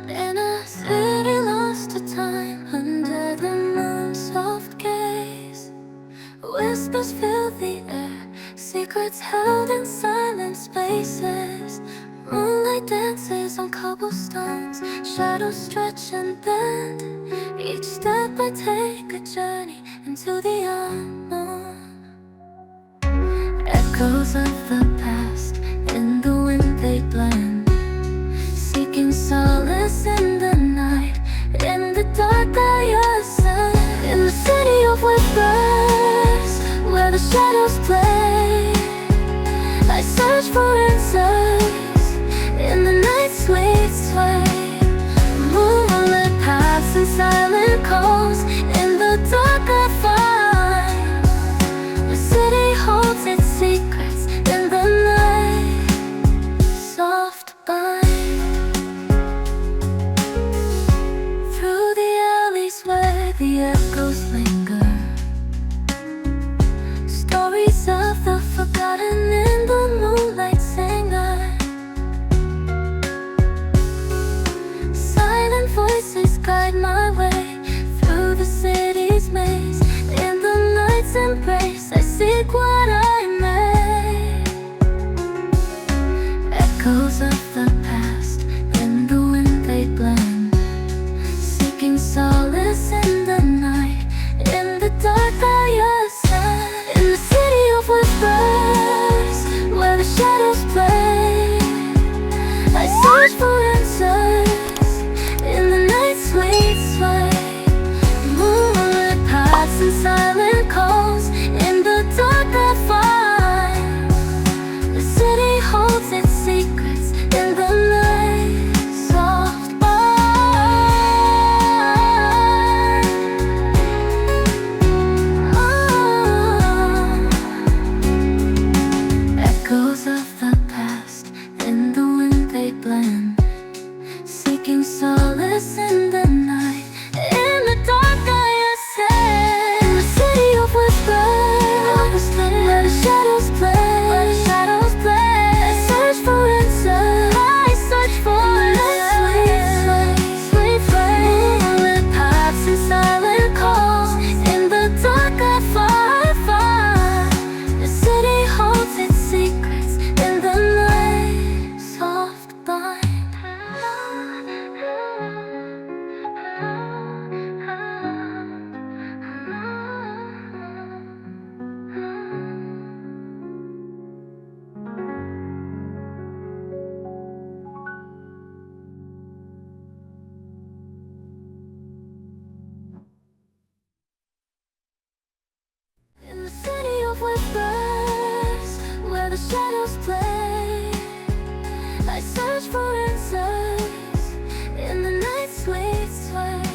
In a city lost to time, under the moon's soft gaze, whispers fill the air, secrets held in silent spaces. Moonlight dances on cobblestones, shadows stretch and bend. Each step I take a journey into the unknown. Echoes of the past, in the wind they blend, seeking solace in the night. In the dark I ascend, in the city of whispers, where the shadows play. I search for answers in the night's sweet sway. Moonlit paths and silent calls, in the dark I find the city holds its secrets in the night. Soft bind through the alleys where the echoes linger, stories of the forgotten in the moonlight singer. Silent voices guide my way through the city's maze. In the night's embrace I seek what I may. Echoes of the past, in the wind they blend, seeking solace in the night. In the dark I ascend, in the city of whispers, where the shadows play. I search for answers in the night's sweet sway. Moonlit paths and silent calls, in the dark I find the city holds its secrets in the night. Soft bind, echoes of the past, in the wind they blend, seeking solace in the night. In the dark I ascend, in the city of whispers, where the shadows play. I search for answers, sweet flame. Moonlit paths and silent calls, in the dark I find the city holds its secrets in the night. Soft bind. In the city of whispers, where the shadows play. I search for answers in the night's sweet sway.